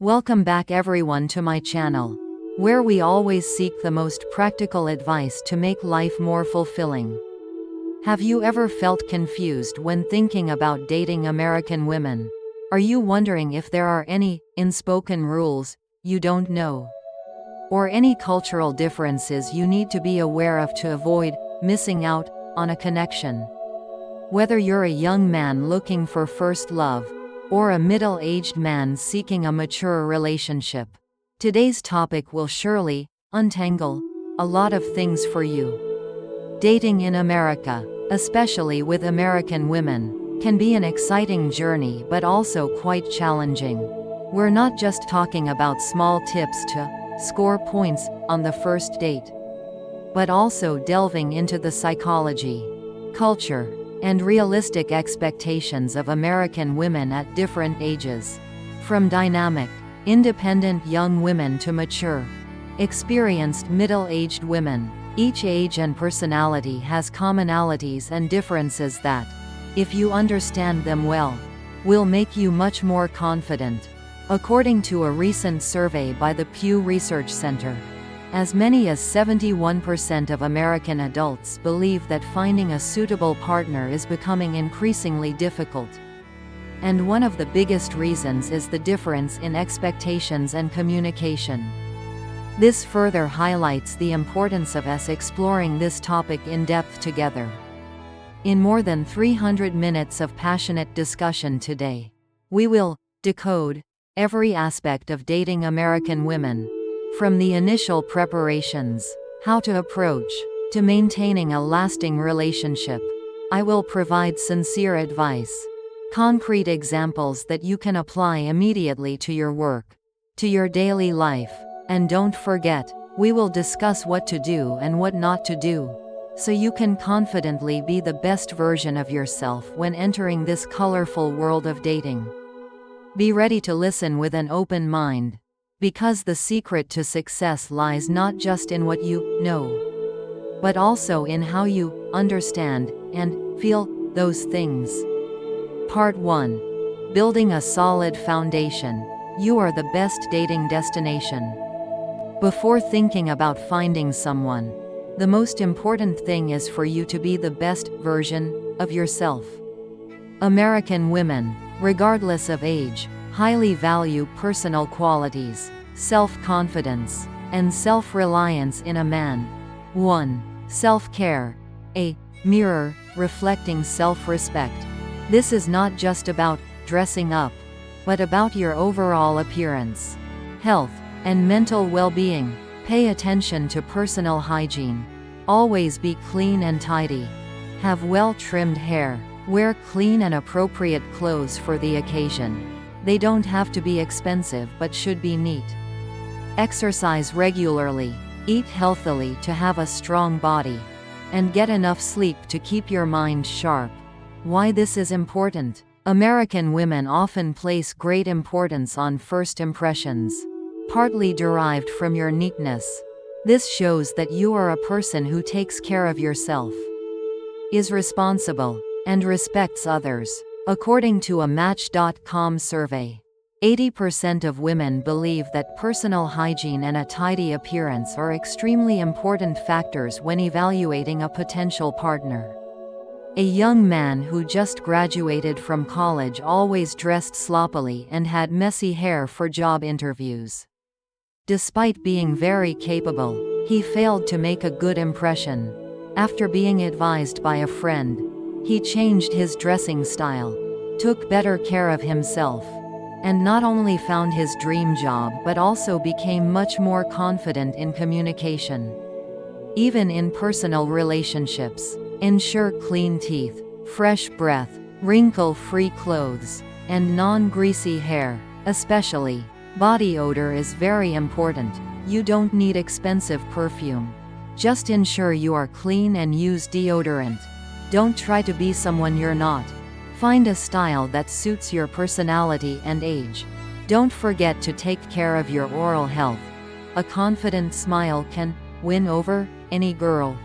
Welcome back everyone to my channel, where we always seek the most practical advice to make life more fulfilling. Have you ever felt confused when thinking about dating American women? Are you wondering if there are any unspoken rules you don't know? Or any cultural differences you need to be aware of to avoid missing out on a connection? Whether you're a young man looking for first love, or a middle-aged man seeking a mature relationship, today's topic will surely untangle a lot of things for you. Dating in America, especially with American women, can be an exciting journey but also quite challenging. We're not just talking about small tips to score points on the first date, but also delving into the psychology, culture, and realistic expectations of American women at different ages. From dynamic, independent young women to mature, experienced middle-aged women, each age and personality has commonalities and differences that, if you understand them well, will make you much more confident. According to a recent survey by the Pew Research Center, as many as 71% of American adults believe that finding a suitable partner is becoming increasingly difficult. And one of the biggest reasons is the difference in expectations and communication. This further highlights the importance of us exploring this topic in depth together. In more than 300 minutes of passionate discussion today, we will decode every aspect of dating American women. From the initial preparations, how to approach, to maintaining a lasting relationship. I will provide sincere advice, concrete examples that you can apply immediately to your work, to your daily life, and don't forget, we will discuss what to do and what not to do, so you can confidently be the best version of yourself when entering this colorful world of dating. Be ready to listen with an open mind, because the secret to success lies not just in what you know, but also in how you understand and feel those things. Part 1. Building a solid foundation. You are the best dating destination. Before thinking about finding someone, the most important thing is for you to be the best version of yourself. American women, regardless of age, highly value personal qualities, self-confidence, and self-reliance in a man. 1. Self-care. A mirror reflecting self-respect. This is not just about dressing up, but about your overall appearance, health, and mental well-being. Pay attention to personal hygiene. Always be clean and tidy. Have well-trimmed hair. Wear clean and appropriate clothes for the occasion. They don't have to be expensive but should be neat. Exercise regularly. Eat healthily to have a strong body. And get enough sleep to keep your mind sharp. Why this is important? American women often place great importance on first impressions, partly derived from your neatness. This shows that you are a person who takes care of yourself, is responsible, and respects others. According to a Match.com survey, 80% of women believe that personal hygiene and a tidy appearance are extremely important factors when evaluating a potential partner. A young man who just graduated from college always dressed sloppily and had messy hair for job interviews. Despite being very capable, he failed to make a good impression. After being advised by a friend, he changed his dressing style, took better care of himself, and not only found his dream job but also became much more confident in communication. Even in personal relationships, ensure clean teeth, fresh breath, wrinkle-free clothes, and non-greasy hair. Especially, body odor is very important. You don't need expensive perfume. Just ensure you are clean and use deodorant. Don't try to be someone you're not. Find a style that suits your personality and age. Don't forget to take care of your oral health. A confident smile can win over any girl.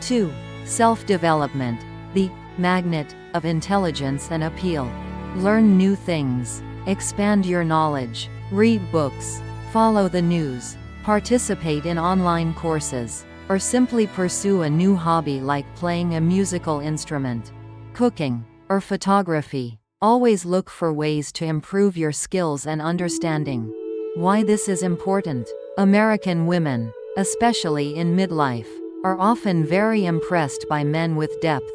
2. Self-development. The magnet of intelligence and appeal. Learn new things. Expand your knowledge. Read books, follow the news, participate in online courses, or simply pursue a new hobby like playing a musical instrument, cooking, or photography. Always look for ways to improve your skills and understanding. Why this is important? American women, especially in midlife, are often very impressed by men with depth,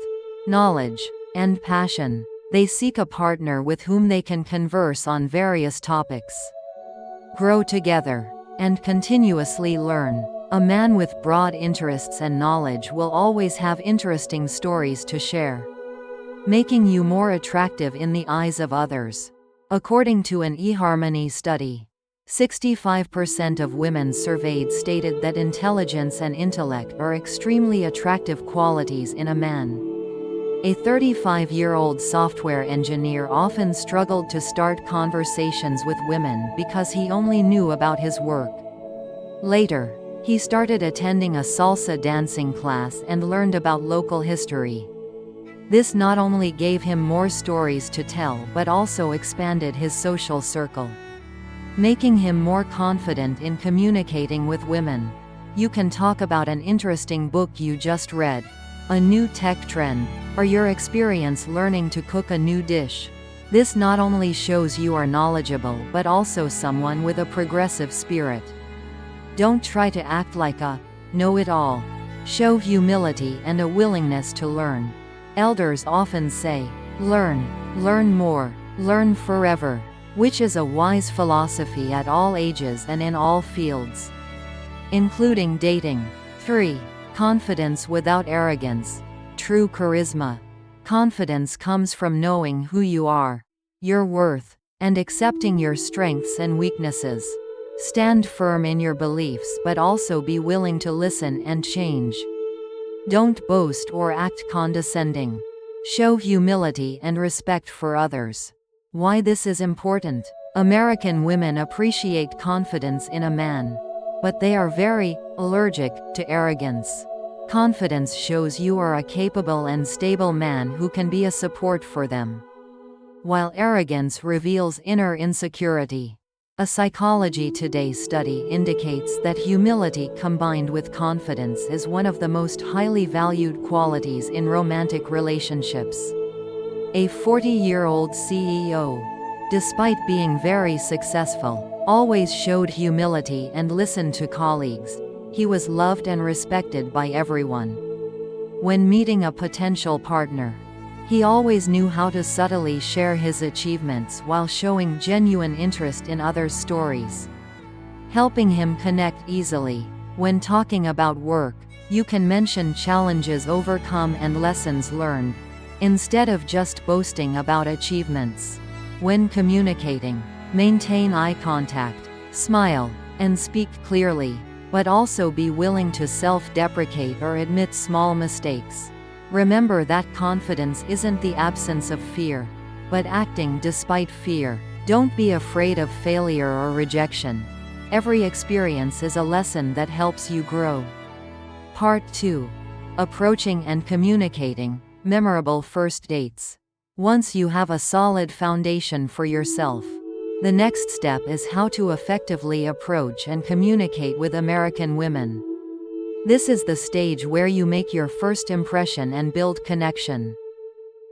knowledge, and passion. They seek a partner with whom they can converse on various topics, grow together, and continuously learn. A man with broad interests and knowledge will always have interesting stories to share, making you more attractive in the eyes of others. According to an eHarmony study, 65% of women surveyed stated that intelligence and intellect are extremely attractive qualities in a man. A 35-year-old software engineer often struggled to start conversations with women because he only knew about his work. Later, he started attending a salsa dancing class and learned about local history. This not only gave him more stories to tell but also expanded his social circle, making him more confident in communicating with women. You can talk about an interesting book you just read, a new tech trend, or your experience learning to cook a new dish. This not only shows you are knowledgeable but also someone with a progressive spirit. Don't try to act like a know-it-all. Show humility and a willingness to learn. Elders often say, learn more, learn forever, which is a wise philosophy at all ages and in all fields, including dating. 3. Confidence without arrogance. True charisma. Confidence comes from knowing who you are, your worth, and accepting your strengths and weaknesses. Stand firm in your beliefs but also be willing to listen and change. Don't boast or act condescending. Show humility and respect for others. Why this is important? American women appreciate confidence in a man, but they are very allergic to arrogance. Confidence shows you are a capable and stable man who can be a support for them, while arrogance reveals inner insecurity. A Psychology Today study indicates that humility combined with confidence is one of the most highly valued qualities in romantic relationships. A 40-year-old CEO, despite being very successful, always showed humility and listened to colleagues. He was loved and respected by everyone. When meeting a potential partner, he always knew how to subtly share his achievements while showing genuine interest in others' stories, helping him connect easily. When talking about work, you can mention challenges overcome and lessons learned, instead of just boasting about achievements. When communicating, maintain eye contact, smile, and speak clearly, but also be willing to self-deprecate or admit small mistakes. Remember that confidence isn't the absence of fear, but acting despite fear. Don't be afraid of failure or rejection. Every experience is a lesson that helps you grow. Part 2. Approaching and communicating memorable first dates. Once you have a solid foundation for yourself, the next step is how to effectively approach and communicate with American women. This is the stage where you make your first impression and build connection.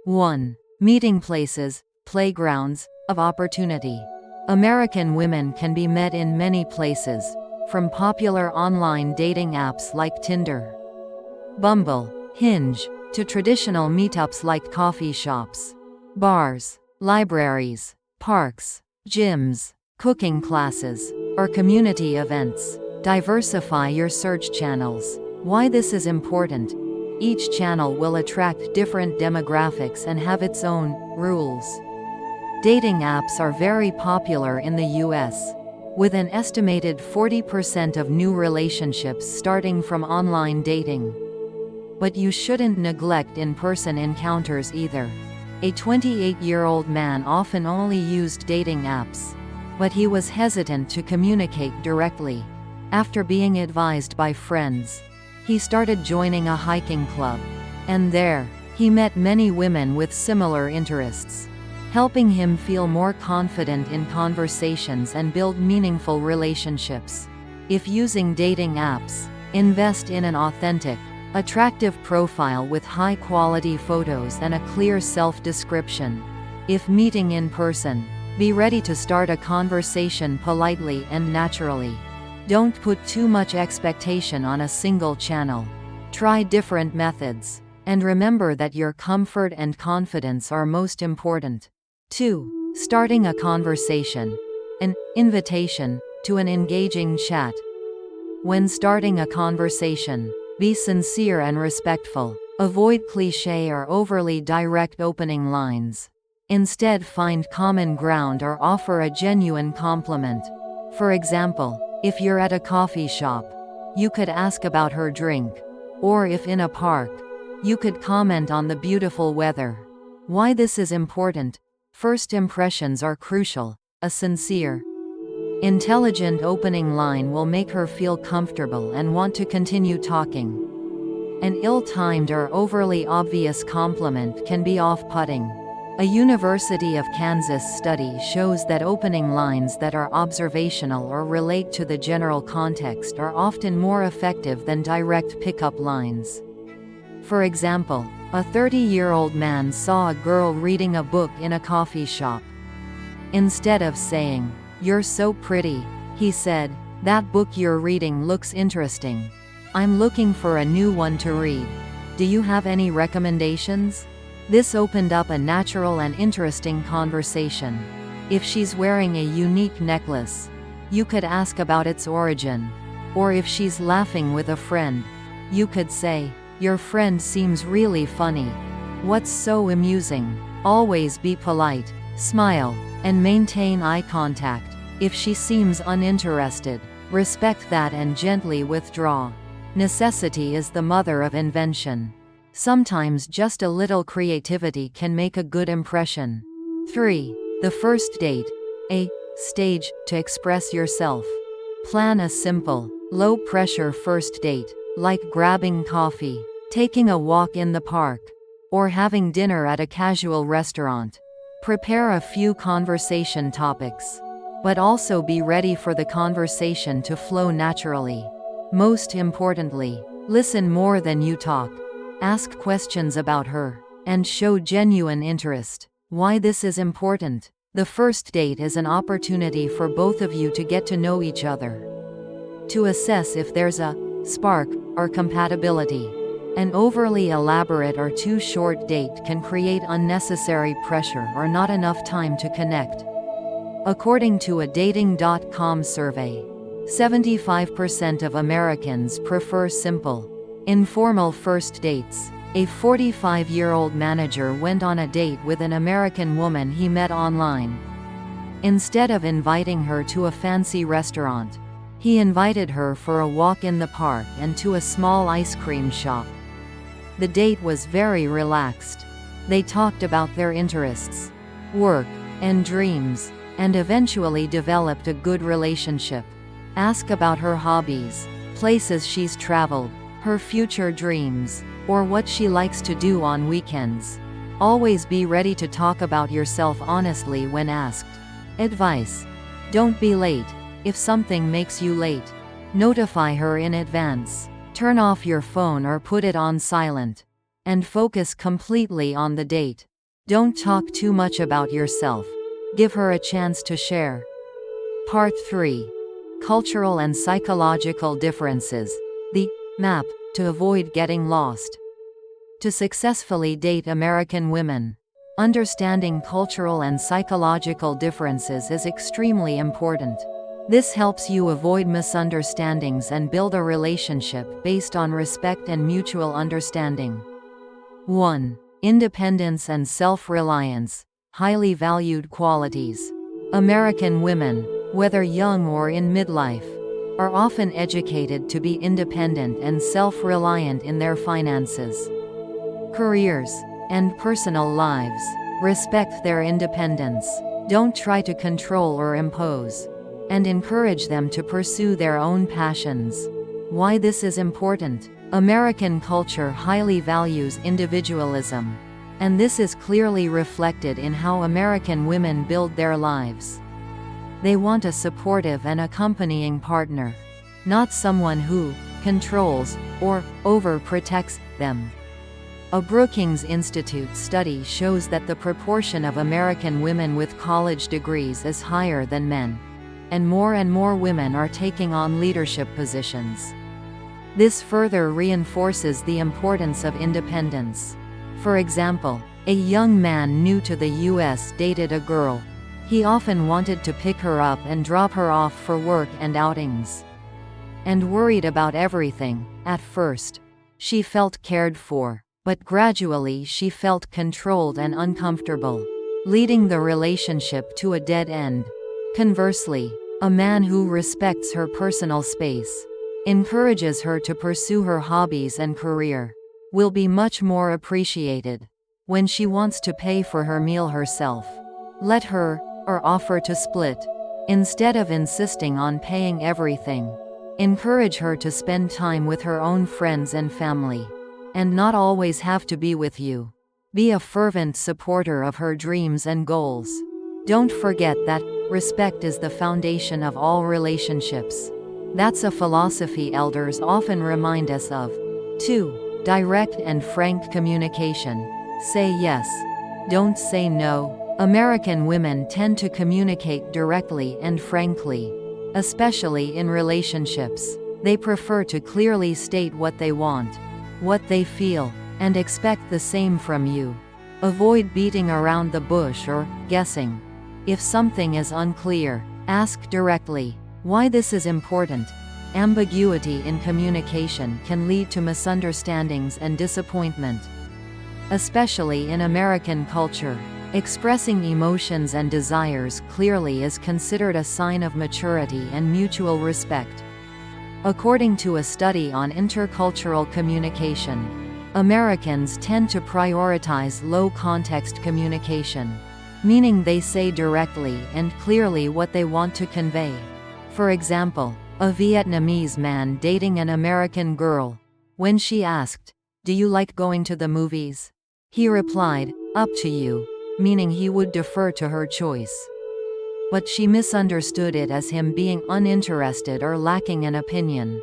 1. Meeting places, playgrounds of opportunity. American women can be met in many places, from popular online dating apps like Tinder, Bumble, Hinge, to traditional meetups like coffee shops, bars, libraries, parks, gyms, cooking classes, or community events. Diversify your search channels. Why this is important? Each channel will attract different demographics and have its own rules. Dating apps are very popular in the US, with an estimated 40% of new relationships starting from online dating. But you shouldn't neglect in-person encounters either. A 28-year-old man often only used dating apps, but he was hesitant to communicate directly. After being advised by friends, he started joining a hiking club, and there, he met many women with similar interests. helping him feel more confident in conversations and build meaningful relationships. If using dating apps, invest in an authentic, attractive profile with high-quality photos and a clear self-description. If meeting in person, be ready to start a conversation politely and naturally. Don't put too much expectation on a single channel. Try different methods. And remember that your comfort and confidence are most important. 2. Starting a conversation. An invitation to an engaging chat. When starting a conversation, be sincere and respectful. Avoid cliché or overly direct opening lines. Instead, find common ground or offer a genuine compliment. For example, if you're at a coffee shop, you could ask about her drink. Or if in a park, you could comment on the beautiful weather. Why this is important? First impressions are crucial. A sincere, intelligent opening line will make her feel comfortable and want to continue talking. An ill-timed or overly obvious compliment can be off-putting. A University of Kansas study shows that opening lines that are observational or relate to the general context are often more effective than direct pickup lines. For example, a 30-year-old man saw a girl reading a book in a coffee shop. Instead of saying, "You're so pretty," he said, "That book you're reading looks interesting. I'm looking for a new one to read. Do you have any recommendations?" This opened up a natural and interesting conversation. If she's wearing a unique necklace, you could ask about its origin. Or if she's laughing with a friend, you could say, "Your friend seems really funny. What's so amusing?" Always be polite, smile, and maintain eye contact. If she seems uninterested, respect that and gently withdraw. Necessity is the mother of invention. Sometimes just a little creativity can make a good impression. 3. The first date. A stage to express yourself. Plan a simple, low-pressure first date, like grabbing coffee, taking a walk in the park, or having dinner at a casual restaurant. Prepare a few conversation topics, but also be ready for the conversation to flow naturally. Most importantly, listen more than you talk. Ask questions about her, and show genuine interest. Why this is important? The first date is an opportunity for both of you to get to know each other, to assess if there's a spark or compatibility. An overly elaborate or too short date can create unnecessary pressure or not enough time to connect. According to a Dating.com survey, 75% of Americans prefer simple, informal first dates. A 45-year-old manager went on a date with an American woman he met online. Instead of inviting her to a fancy restaurant, he invited her for a walk in the park and to a small ice cream shop. The date was very relaxed. They talked about their interests, work, and dreams, and eventually developed a good relationship. Ask about her hobbies, places she's traveled, her future dreams, or what she likes to do on weekends. Always be ready to talk about yourself honestly when asked. Advice: don't be late. If something makes you late, notify her in advance. Turn off your phone or put it on silent, and focus completely on the date. Don't talk too much about yourself. Give her a chance to share. Part 3. Cultural and psychological differences. The map to avoid getting lost. To successfully date American women, understanding cultural and psychological differences is extremely important. This helps you avoid misunderstandings and build a relationship based on respect and mutual understanding. 1. Independence and self-reliance, highly valued qualities. American women, whether young or in midlife, are often educated to be independent and self-reliant in their finances, careers, and personal lives. Respect their independence. Don't try to control or impose, and encourage them to pursue their own passions. Why this is important? American culture highly values individualism. And this is clearly reflected in how American women build their lives. They want a supportive and accompanying partner, not someone who controls or overprotects them. A Brookings Institute study shows that the proportion of American women with college degrees is higher than men, and more women are taking on leadership positions. This further reinforces the importance of independence. For example, a young man new to the US dated a girl. He often wanted to pick her up and drop her off for work and outings, and worried about everything. At first, she felt cared for, but gradually she felt controlled and uncomfortable, leading the relationship to a dead end. Conversely, a man who respects her personal space, encourages her to pursue her hobbies and career, will be much more appreciated. When she wants to pay for her meal herself, let her, or offer to split, instead of insisting on paying everything. Encourage her to spend time with her own friends and family, and not always have to be with you. Be a fervent supporter of her dreams and goals. Don't forget that respect is the foundation of all relationships. That's a philosophy elders often remind us of. 2. Direct and frank communication. Say yes. Don't say no. American women tend to communicate directly and frankly, especially in relationships. They prefer to clearly state what they want, what they feel, and expect the same from you. Avoid beating around the bush or guessing. If something is unclear, ask directly. Why this is important. Ambiguity in communication can lead to misunderstandings and disappointment. Especially in American culture, expressing emotions and desires clearly is considered a sign of maturity and mutual respect. According to a study on intercultural communication, Americans tend to prioritize low-context communication, meaning they say directly and clearly what they want to convey. For example, a Vietnamese man dating an American girl. When she asked, "Do you like going to the movies?" he replied, "Up to you," meaning he would defer to her choice. But she misunderstood it as him being uninterested or lacking an opinion.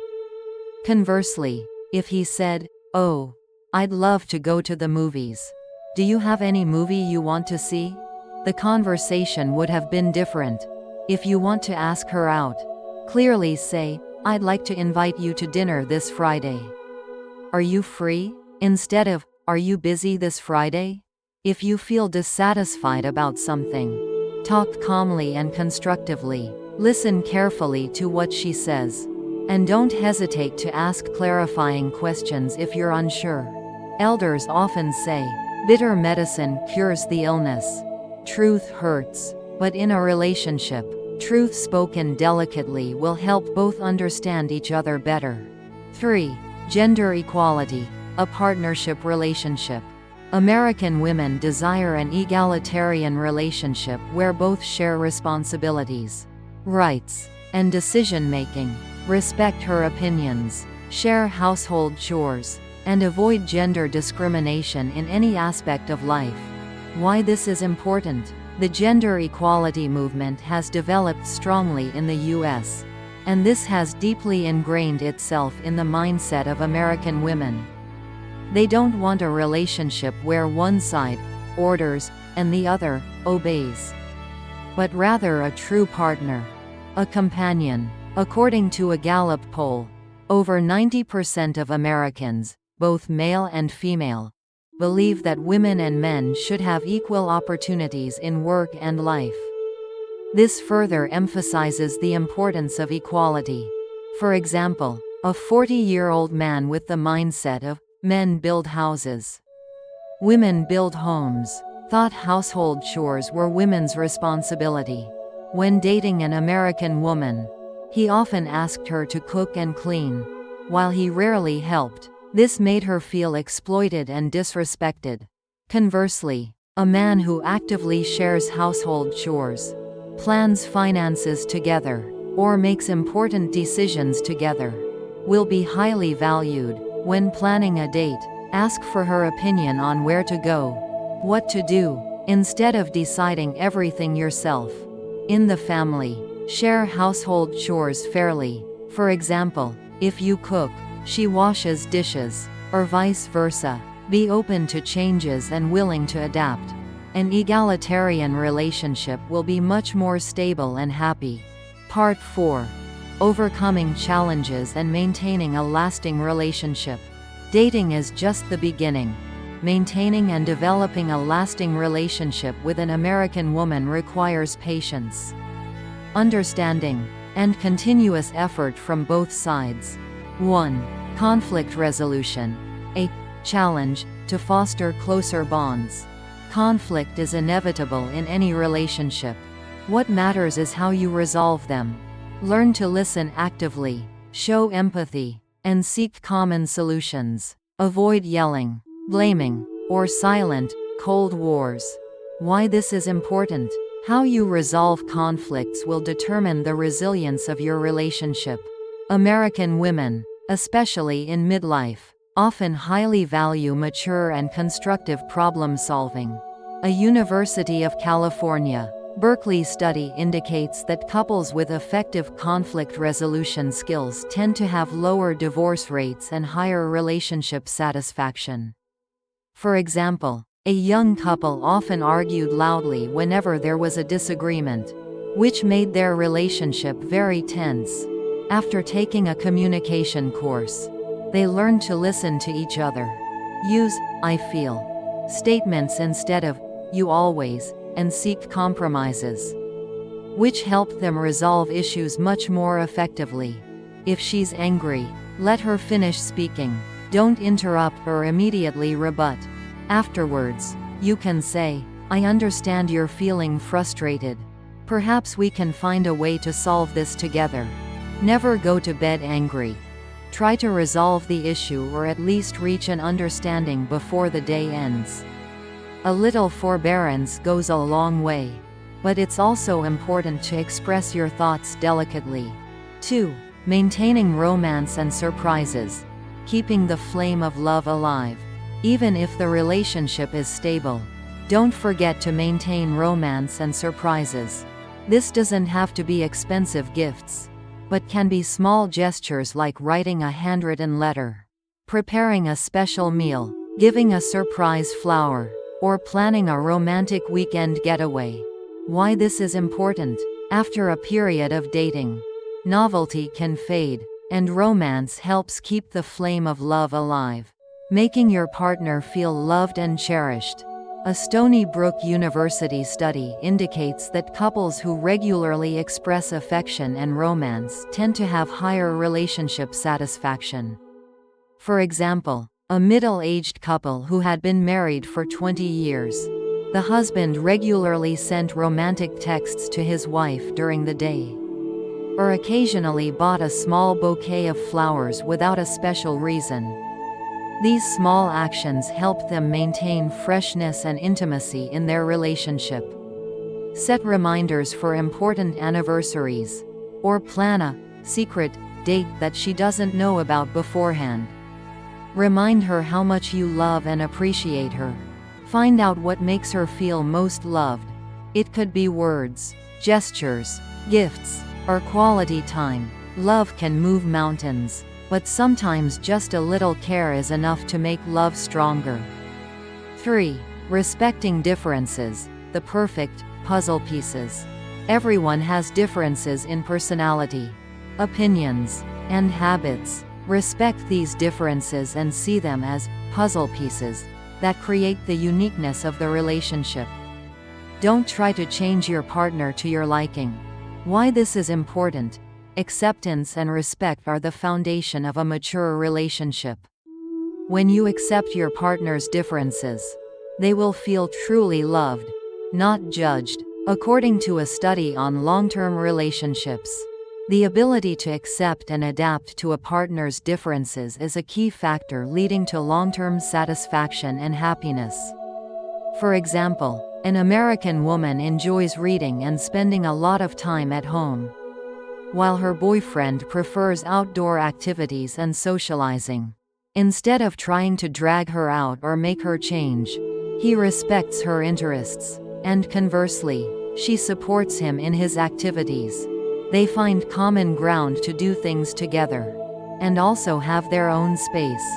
Conversely, if he said, "Oh, I'd love to go to the movies. Do you have any movie you want to see?" the conversation would have been different. If you want to ask her out, clearly say, "I'd like to invite you to dinner this Friday. Are you free?" instead of, "Are you busy this Friday?" If you feel dissatisfied about something, talk calmly and constructively. Listen carefully to what she says, and don't hesitate to ask clarifying questions if you're unsure. Elders often say, "Bitter medicine cures the illness." Truth hurts, but in a relationship, truth spoken delicately will help both understand each other better. 3. Gender equality, a partnership relationship. American women desire an egalitarian relationship where both share responsibilities, rights, and decision-making, respect her opinions, share household chores, and avoid gender discrimination in any aspect of life. Why this is important? The gender equality movement has developed strongly in the US, and this has deeply ingrained itself in the mindset of American women. They don't want a relationship where one side orders and the other obeys, but rather a true partner, a companion. According to a Gallup poll, over 90% of Americans, both male and female, believe that women and men should have equal opportunities in work and life. This further emphasizes the importance of equality. For example, a 40-year-old man with the mindset of "men build houses, women build homes," thought household chores were women's responsibility. When dating an American woman, he often asked her to cook and clean, while he rarely helped. This made her feel exploited and disrespected. Conversely, a man who actively shares household chores, plans finances together, or makes important decisions together, will be highly valued. When planning a date, ask for her opinion on where to go. What to do, instead of deciding everything yourself. In the family, share household chores fairly. For example, if you cook, she washes dishes, or vice versa. Be open to changes and willing to adapt. An egalitarian relationship will be much more stable and happy. Part 4. Overcoming challenges and maintaining a lasting relationship. Dating is just the beginning. Maintaining and developing a lasting relationship with an American woman requires patience, understanding, and continuous effort from both sides. 1. Conflict resolution. A challenge to foster closer bonds. Conflict is inevitable in any relationship. What matters is how you resolve them. Learn to listen actively, show empathy, and seek common solutions. Avoid yelling, blaming, or silent, cold wars. Why this is important? How you resolve conflicts will determine the resilience of your relationship. American women, especially in midlife, often highly value mature and constructive problem solving. A University of California, Berkeley study indicates that couples with effective conflict resolution skills tend to have lower divorce rates and higher relationship satisfaction. For example, a young couple often argued loudly whenever there was a disagreement, which made their relationship very tense. After taking a communication course, they learned to listen to each other. Use "I feel" statements instead of "you always," and seek compromises, which helped them resolve issues much more effectively. If she's angry, let her finish speaking. Don't interrupt or immediately rebut. Afterwards, you can say, "I understand you're feeling frustrated. Perhaps we can find a way to solve this together." Never go to bed angry. Try to resolve the issue or at least reach an understanding before the day ends. A little forbearance goes a long way. But it's also important to express your thoughts delicately. 2. Maintaining romance and surprises. Keeping the flame of love alive. Even if the relationship is stable, don't forget to maintain romance and surprises. This doesn't have to be expensive gifts, but can be small gestures like writing a handwritten letter, preparing a special meal, giving a surprise flower, or planning a romantic weekend getaway. Why this is important? After a period of dating, novelty can fade, and romance helps keep the flame of love alive, making your partner feel loved and cherished. A Stony Brook University study indicates that couples who regularly express affection and romance tend to have higher relationship satisfaction. For example, a middle-aged couple who had been married for 20 years. The husband regularly sent romantic texts to his wife during the day, or occasionally bought a small bouquet of flowers without a special reason. These small actions helped them maintain freshness and intimacy in their relationship. Set reminders for important anniversaries, or plan a secret date that she doesn't know about beforehand. Remind her how much you love and appreciate her. Find out what makes her feel most loved. It could be words, gestures, gifts, or quality time. Love can move mountains, but sometimes just a little care is enough to make love stronger. 3. Respecting differences. The perfect puzzle pieces. Everyone has differences in personality, opinions, and habits. Respect these differences and see them as puzzle pieces that create the uniqueness of the relationship. Don't try to change your partner to your liking. Why this is important? Acceptance and respect are the foundation of a mature relationship. When you accept your partner's differences, they will feel truly loved, not judged. According to a study on long-term relationships, the ability to accept and adapt to a partner's differences is a key factor leading to long-term satisfaction and happiness. For example, an American woman enjoys reading and spending a lot of time at home, while her boyfriend prefers outdoor activities and socializing. Instead of trying to drag her out or make her change, He respects her interests, and conversely, she supports him in his activities. They find common ground to do things together, and also have their own space,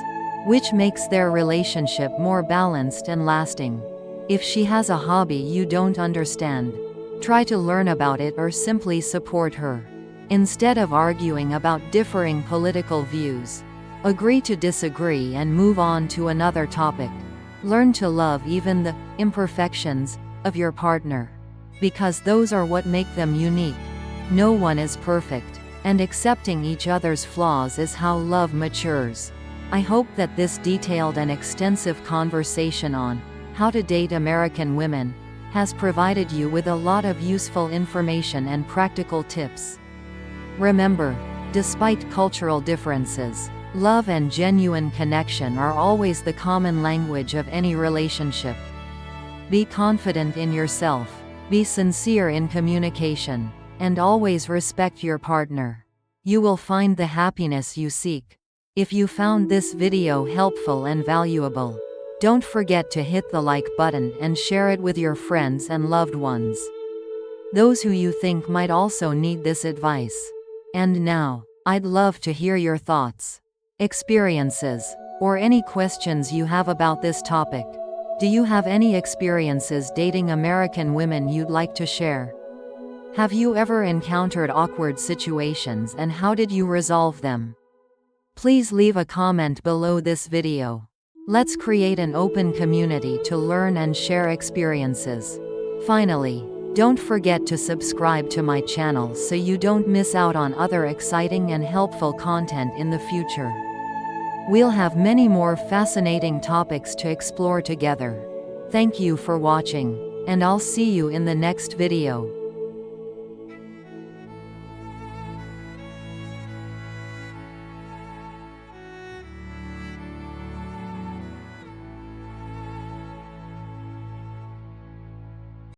which makes their relationship more balanced and lasting. If she has a hobby you don't understand, try to learn about it or simply support her. Instead of arguing about differing political views, agree to disagree and move on to another topic. Learn to love even the imperfections of your partner, because those are what make them unique. No one is perfect, and accepting each other's flaws is how love matures. I hope that this detailed and extensive conversation on how to date American women has provided you with a lot of useful information and practical tips. Remember, despite cultural differences, love and genuine connection are always the common language of any relationship. Be confident in yourself, be sincere in communication, and always respect your partner. You will find the happiness you seek. If you found this video helpful and valuable, don't forget to hit the like button and share it with your friends and loved ones, those who you think might also need this advice. And now, I'd love to hear your thoughts, experiences, or any questions you have about this topic. Do you have any experiences dating American women you'd like to share? Have you ever encountered awkward situations and how did you resolve them? Please leave a comment below this video. Let's create an open community to learn and share experiences. Finally, don't forget to subscribe to my channel so you don't miss out on other exciting and helpful content in the future. We'll have many more fascinating topics to explore together. Thank you for watching, and I'll see you in the next video.